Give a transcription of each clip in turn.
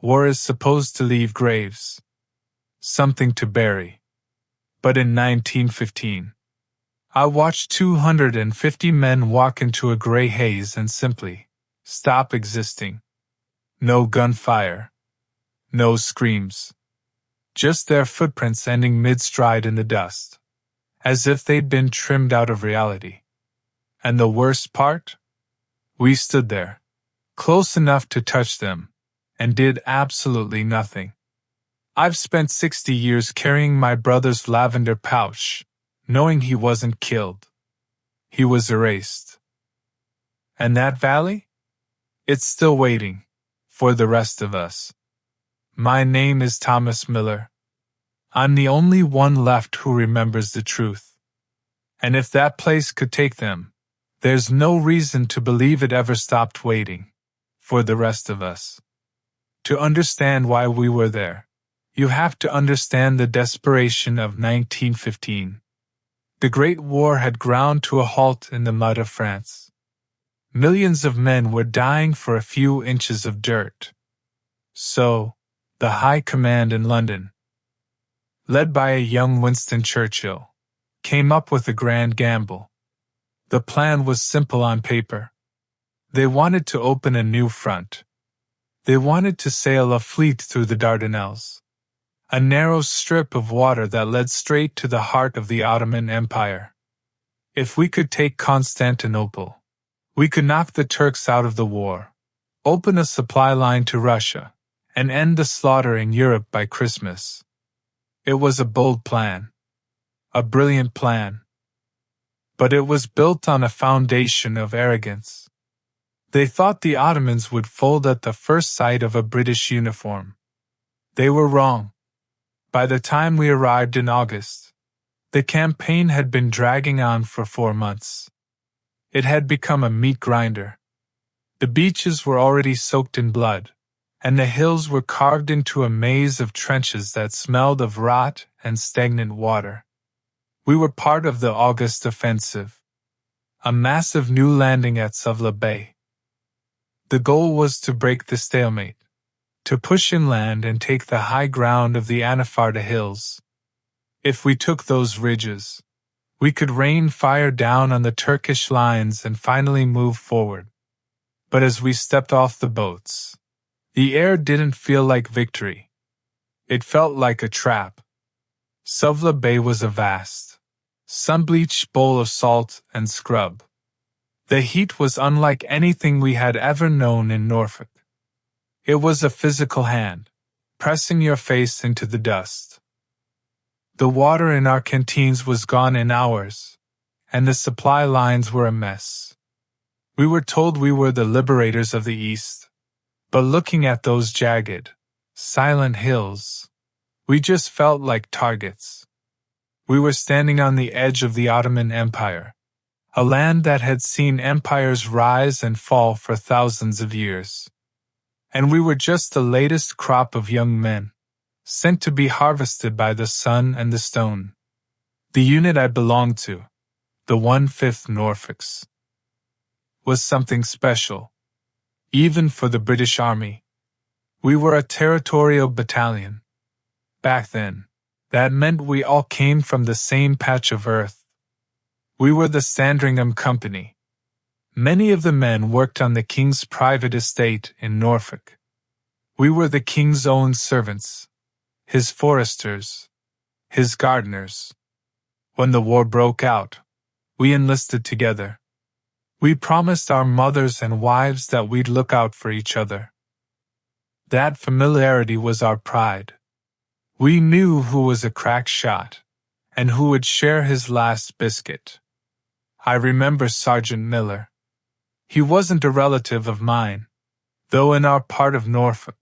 War is supposed to leave graves. Something to bury. But in 1915, I watched 250 men walk into a gray haze and simply stop existing. No gunfire. No screams. Just their footprints ending mid-stride in the dust, as if they'd been trimmed out of reality. And the worst part? We stood there, close enough to touch them, and did absolutely nothing. I've spent 60 years carrying my brother's lavender pouch, knowing he wasn't killed. He was erased. And that valley? It's still waiting for the rest of us. My name is Thomas Miller. I'm the only one left who remembers the truth. And if that place could take them, there's no reason to believe it ever stopped waiting for the rest of us. To understand why we were there, you have to understand the desperation of 1915. The Great War had ground to a halt in the mud of France. Millions of men were dying for a few inches of dirt. So, the High Command in London, led by a young Winston Churchill, came up with a grand gamble. The plan was simple on paper. They wanted to open a new front. They wanted to sail a fleet through the Dardanelles, a narrow strip of water that led straight to the heart of the Ottoman Empire. If we could take Constantinople, we could knock the Turks out of the war, open a supply line to Russia, and end the slaughter in Europe by Christmas. It was a bold plan. A brilliant plan. But it was built on a foundation of arrogance. They thought the Ottomans would fold at the first sight of a British uniform. They were wrong. By the time we arrived in August, the campaign had been dragging on for 4 months. It had become a meat grinder. The beaches were already soaked in blood, and the hills were carved into a maze of trenches that smelled of rot and stagnant water. We were part of the August offensive, a massive new landing at Suvla Bay. The goal was to break the stalemate, to push inland and take the high ground of the Anafarta Hills. If we took those ridges, we could rain fire down on the Turkish lines and finally move forward. But as we stepped off the boats, the air didn't feel like victory. It felt like a trap. Suvla Bay was a vast, sun-bleached bowl of salt and scrub. The heat was unlike anything we had ever known in Norfolk. It was a physical hand, pressing your face into the dust. The water in our canteens was gone in hours, and the supply lines were a mess. We were told we were the liberators of the East, but looking at those jagged, silent hills, we just felt like targets. We were standing on the edge of the Ottoman Empire, a land that had seen empires rise and fall for thousands of years. And we were just the latest crop of young men, sent to be harvested by the sun and the stone. The unit I belonged to, the 1/5 Norfolks, was something special, even for the British Army. We were a territorial battalion. Back then, that meant we all came from the same patch of earth. We were the Sandringham Company. Many of the men worked on the King's private estate in Norfolk. We were the King's own servants, his foresters, his gardeners. When the war broke out, we enlisted together. We promised our mothers and wives that we'd look out for each other. That familiarity was our pride. We knew who was a crack shot, and who would share his last biscuit. I remember Sergeant Miller. He wasn't a relative of mine, though in our part of Norfolk,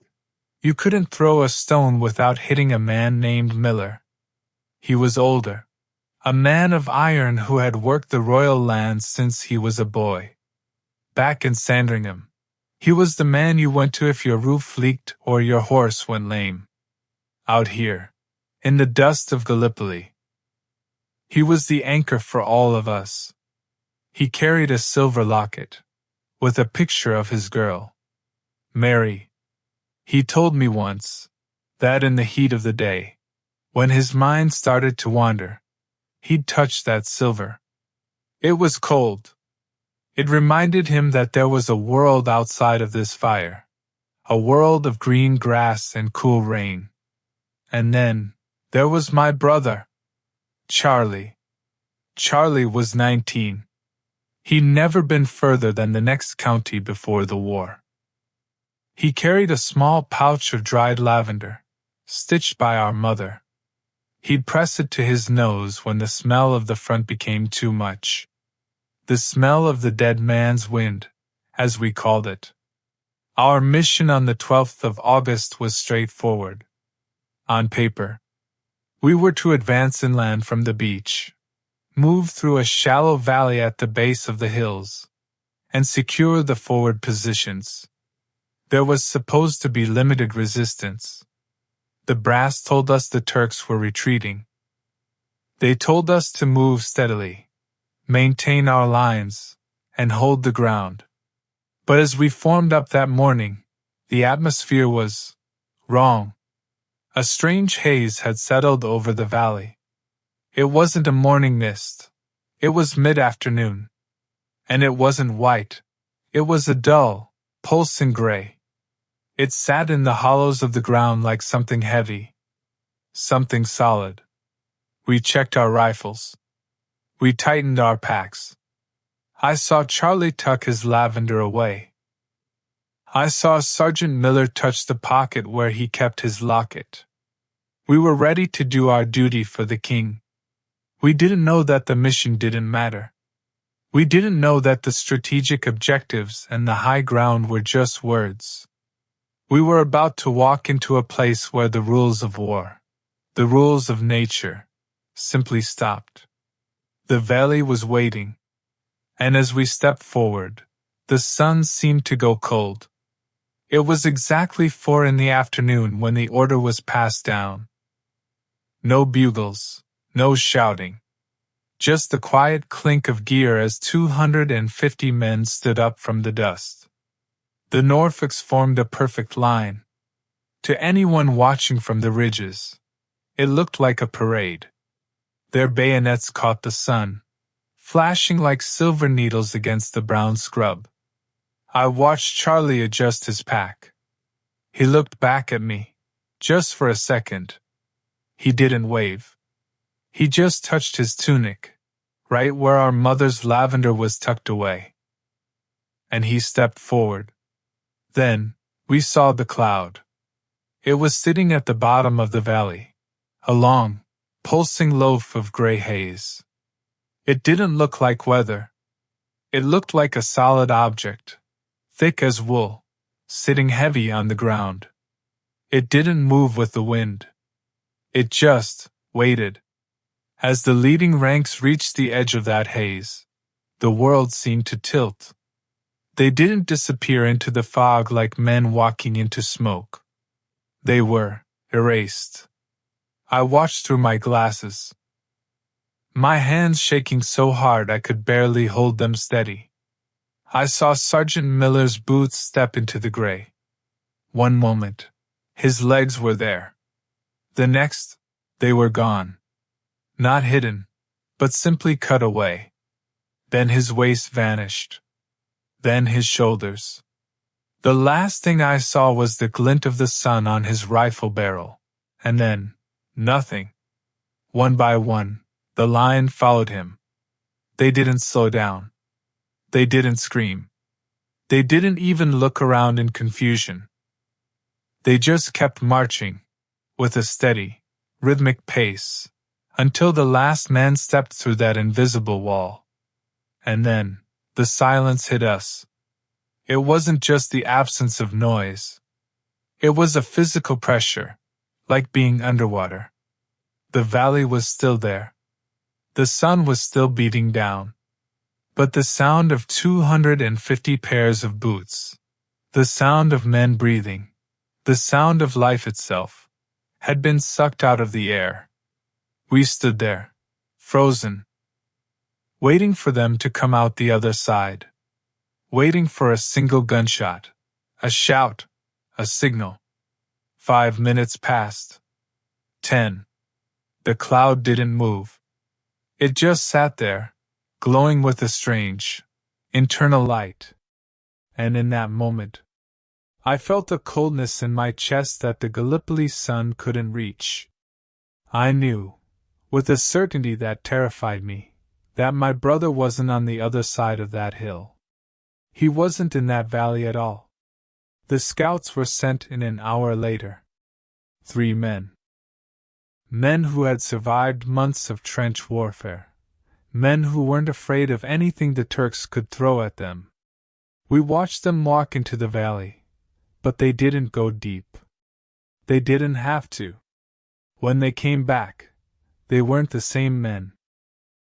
you couldn't throw a stone without hitting a man named Miller. He was older, a man of iron who had worked the royal lands since he was a boy. Back in Sandringham, he was the man you went to if your roof leaked or your horse went lame. Out here, in the dust of Gallipoli, he was the anchor for all of us. He carried a silver locket, with a picture of his girl, Mary. He told me once that in the heat of the day, when his mind started to wander, he'd touch that silver. It was cold. It reminded him that there was a world outside of this fire, a world of green grass and cool rain. And then, there was my brother, Charlie. Charlie was 19. He'd never been further than the next county before the war. He carried a small pouch of dried lavender, stitched by our mother. He'd press it to his nose when the smell of the front became too much. The smell of the dead man's wind, as we called it. Our mission on the 12th of August was straightforward. On paper, we were to advance inland from the beach, move through a shallow valley at the base of the hills, and secure the forward positions. There was supposed to be limited resistance. The brass told us the Turks were retreating. They told us to move steadily, maintain our lines, and hold the ground. But as we formed up that morning, the atmosphere was wrong. A strange haze had settled over the valley. It wasn't a morning mist. It was mid-afternoon. And it wasn't white. It was a dull, pulsing gray. It sat in the hollows of the ground like something heavy. Something solid. We checked our rifles. We tightened our packs. I saw Charlie tuck his lavender away. I saw Sergeant Miller touch the pocket where he kept his locket. We were ready to do our duty for the king. We didn't know that the mission didn't matter. We didn't know that the strategic objectives and the high ground were just words. We were about to walk into a place where the rules of war, the rules of nature, simply stopped. The valley was waiting, and as we stepped forward, the sun seemed to go cold. It was exactly 4 in the afternoon when the order was passed down. No bugles, no shouting. Just the quiet clink of gear as 250 men stood up from the dust. The Norfolks formed a perfect line. To anyone watching from the ridges, it looked like a parade. Their bayonets caught the sun, flashing like silver needles against the brown scrub. I watched Charlie adjust his pack. He looked back at me, just for a second. He didn't wave. He just touched his tunic, right where our mother's lavender was tucked away. And he stepped forward. Then, we saw the cloud. It was sitting at the bottom of the valley, a long, pulsing loaf of gray haze. It didn't look like weather. It looked like a solid object, thick as wool, sitting heavy on the ground. It didn't move with the wind. It just waited. As the leading ranks reached the edge of that haze, the world seemed to tilt. They didn't disappear into the fog like men walking into smoke. They were erased. I watched through my glasses, my hands shaking so hard I could barely hold them steady. I saw Sergeant Miller's boots step into the gray. One moment, his legs were there. The next, they were gone. Not hidden, but simply cut away. Then his waist vanished. Then his shoulders. The last thing I saw was the glint of the sun on his rifle barrel. And then, nothing. One by one, the line followed him. They didn't slow down. They didn't scream. They didn't even look around in confusion. They just kept marching, with a steady, rhythmic pace, until the last man stepped through that invisible wall. And then, the silence hit us. It wasn't just the absence of noise. It was a physical pressure, like being underwater. The valley was still there. The sun was still beating down. But the sound of 250 pairs of boots, the sound of men breathing, the sound of life itself, had been sucked out of the air. We stood there, frozen, waiting for them to come out the other side, waiting for a single gunshot, a shout, a signal. 5 minutes passed. 10. The cloud didn't move. It just sat there, glowing with a strange, internal light. And in that moment, I felt a coldness in my chest that the Gallipoli sun couldn't reach. I knew, with a certainty that terrified me, that my brother wasn't on the other side of that hill. He wasn't in that valley at all. The scouts were sent in an hour later. 3 men. Men who had survived months of trench warfare. Men who weren't afraid of anything the Turks could throw at them. We watched them walk into the valley, but they didn't go deep. They didn't have to. When they came back, they weren't the same men.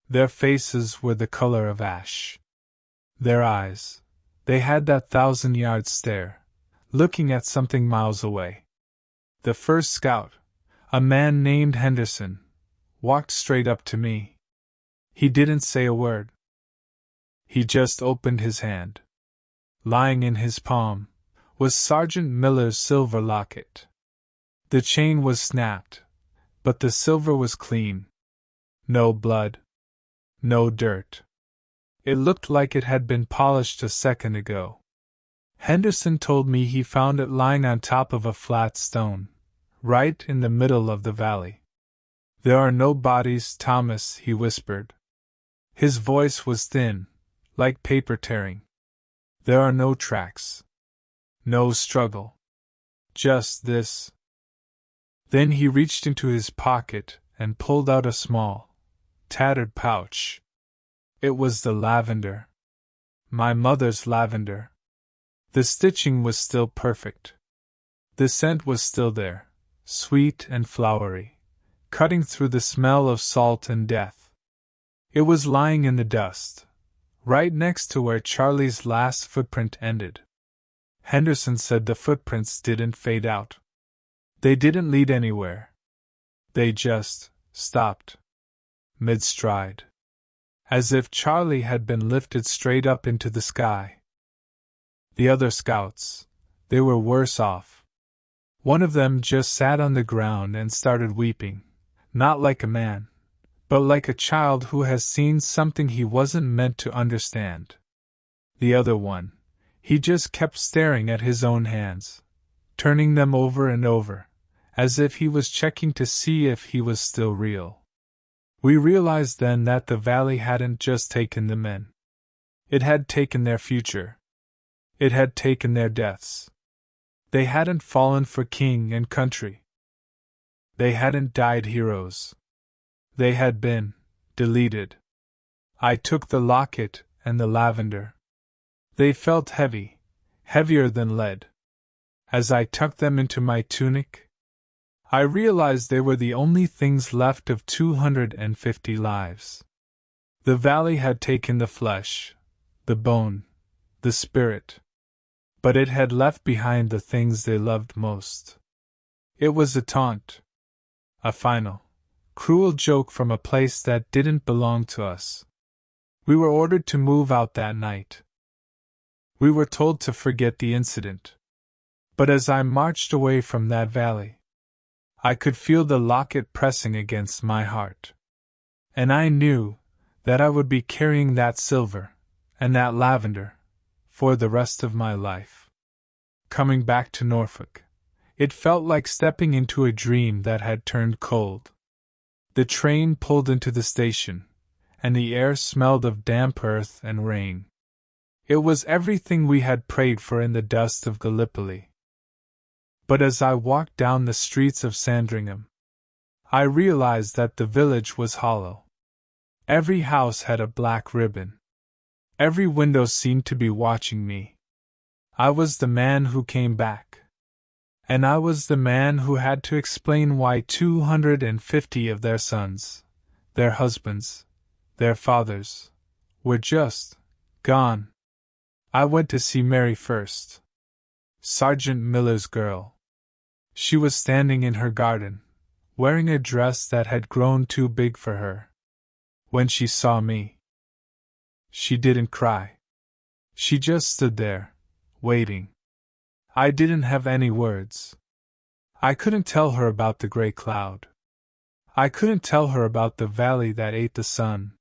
Their faces were the color of ash. Their eyes, they had that 1,000-yard stare, looking at something miles away. The first scout, a man named Henderson, walked straight up to me. He didn't say a word. He just opened his hand. Lying in his palm was Sergeant Miller's silver locket. The chain was snapped, but the silver was clean. No blood. No dirt. It looked like it had been polished a second ago. Henderson told me he found it lying on top of a flat stone, right in the middle of the valley. "There are no bodies, Thomas," he whispered. His voice was thin, like paper tearing. "There are no tracks. No struggle. Just this." Then he reached into his pocket and pulled out a small, tattered pouch. It was the lavender. My mother's lavender. The stitching was still perfect. The scent was still there, sweet and flowery, cutting through the smell of salt and death. It was lying in the dust, right next to where Charlie's last footprint ended. Henderson said the footprints didn't fade out. They didn't lead anywhere. They just stopped, mid-stride, as if Charlie had been lifted straight up into the sky. The other scouts, they were worse off. One of them just sat on the ground and started weeping, not like a man, but like a child who has seen something he wasn't meant to understand. The other one, he just kept staring at his own hands, turning them over and over, as if he was checking to see if he was still real. We realized then that the valley hadn't just taken the men. It had taken their future. It had taken their deaths. They hadn't fallen for king and country. They hadn't died heroes. They had been deleted. I took the locket and the lavender. They felt heavy, heavier than lead. As I tucked them into my tunic, I realized they were the only things left of 250 lives. The valley had taken the flesh, the bone, the spirit. But it had left behind the things they loved most. It was a taunt. A final, cruel joke from a place that didn't belong to us. We were ordered to move out that night. We were told to forget the incident. But as I marched away from that valley, I could feel the locket pressing against my heart. And I knew that I would be carrying that silver and that lavender for the rest of my life. Coming back to Norfolk, it felt like stepping into a dream that had turned cold. The train pulled into the station, and the air smelled of damp earth and rain. It was everything we had prayed for in the dust of Gallipoli. But as I walked down the streets of Sandringham, I realized that the village was hollow. Every house had a black ribbon. Every window seemed to be watching me. I was the man who came back. And I was the man who had to explain why 250 of their sons, their husbands, their fathers, were just gone. I went to see Mary first. Sergeant Miller's girl. She was standing in her garden, wearing a dress that had grown too big for her. When she saw me, she didn't cry. She just stood there, waiting. I didn't have any words. I couldn't tell her about the gray cloud. I couldn't tell her about the valley that ate the sun.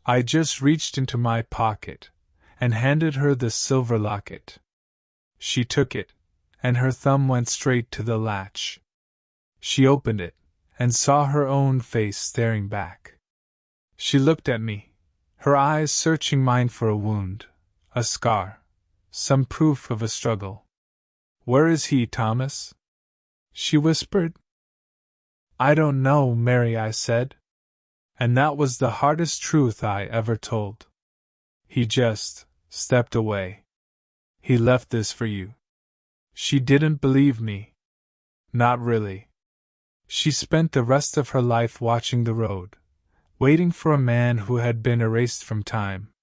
I just reached into my pocket and handed her the silver locket. She took it, and her thumb went straight to the latch. She opened it and saw her own face staring back. She looked at me, her eyes searching mine for a wound, a scar, some proof of a struggle. "Where is he, Thomas?" she whispered. "I don't know, Mary," I said. And that was the hardest truth I ever told. "He just stepped away. He left this for you." She didn't believe me. Not really. She spent the rest of her life watching the road, waiting for a man who had been erased from time.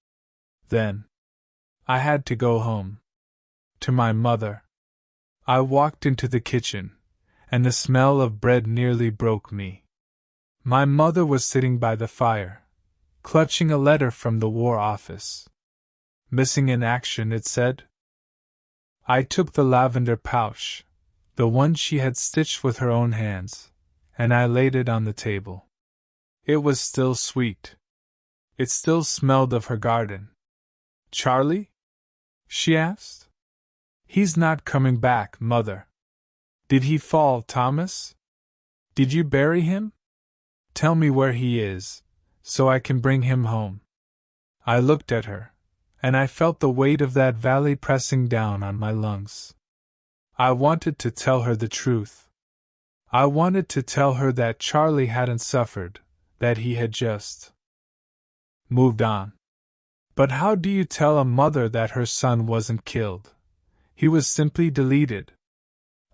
Then, I had to go home. To my mother. I walked into the kitchen, and the smell of bread nearly broke me. My mother was sitting by the fire, clutching a letter from the War Office. "Missing in action," it said. I took the lavender pouch, the one she had stitched with her own hands, and I laid it on the table. It was still sweet. It still smelled of her garden. "Charlie?" she asked. "He's not coming back, Mother." "Did he fall, Thomas? Did you bury him? Tell me where he is, so I can bring him home." I looked at her, and I felt the weight of that valley pressing down on my lungs. I wanted to tell her the truth. I wanted to tell her that Charlie hadn't suffered, that he had just moved on. But how do you tell a mother that her son wasn't killed? He was simply deleted.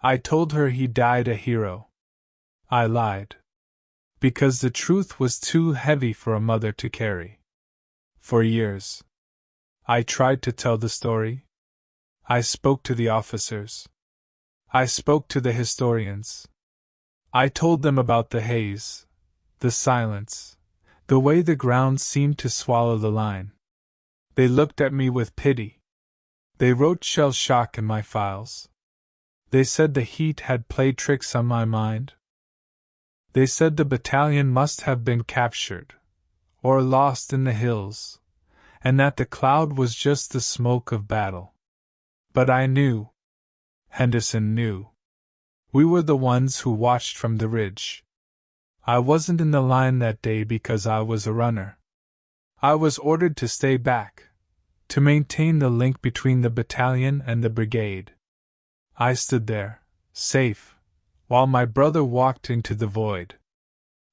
I told her he died a hero. I lied. Because the truth was too heavy for a mother to carry. For years, I tried to tell the story. I spoke to the officers. I spoke to the historians. I told them about the haze, the silence, the way the ground seemed to swallow the line. They looked at me with pity. They wrote shell shock in my files. They said the heat had played tricks on my mind. They said the battalion must have been captured, or lost in the hills, and that the cloud was just the smoke of battle. But I knew. Henderson knew. We were the ones who watched from the ridge. I wasn't in the line that day because I was a runner. I was ordered to stay back, to maintain the link between the battalion and the brigade. I stood there, safe, while my brother walked into the void.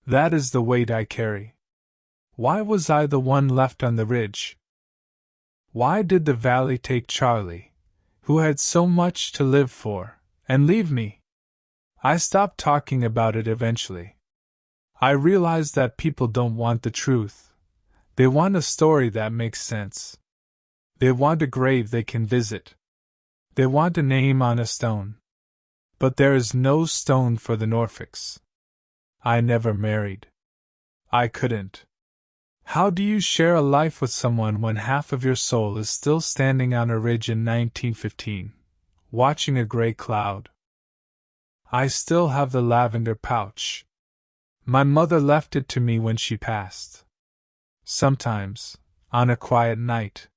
That is the weight I carry. Why was I the one left on the ridge? Why did the valley take Charlie, who had so much to live for, and leave me? I stopped talking about it eventually. I realized that people don't want the truth. They want a story that makes sense. They want a grave they can visit. They want a name on a stone. But there is no stone for the Norfolks. I never married. I couldn't. How do you share a life with someone when half of your soul is still standing on a ridge in 1915, watching a gray cloud? I still have the lavender pouch. My mother left it to me when she passed. Sometimes, on a quiet night,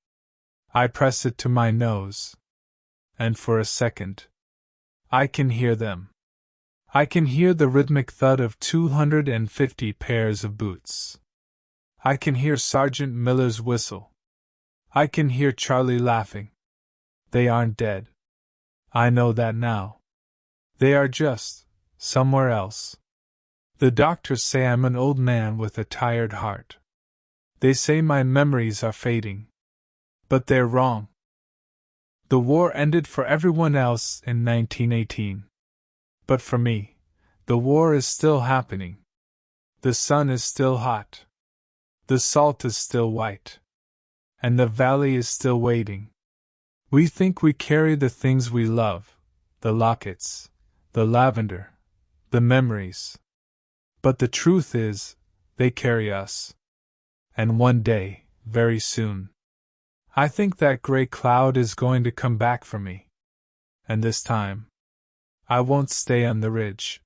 I press it to my nose, and for a second, I can hear them. I can hear the rhythmic thud of 250 pairs of boots. I can hear Sergeant Miller's whistle. I can hear Charlie laughing. They aren't dead. I know that now. They are just somewhere else. The doctors say I'm an old man with a tired heart. They say my memories are fading. But they're wrong. The war ended for everyone else in 1918. But for me, the war is still happening. The sun is still hot. The salt is still white. And the valley is still waiting. We think we carry the things we love, the lockets, the lavender, the memories. But the truth is, they carry us. And one day, very soon, I think that gray cloud is going to come back for me. And this time, I won't stay on the ridge.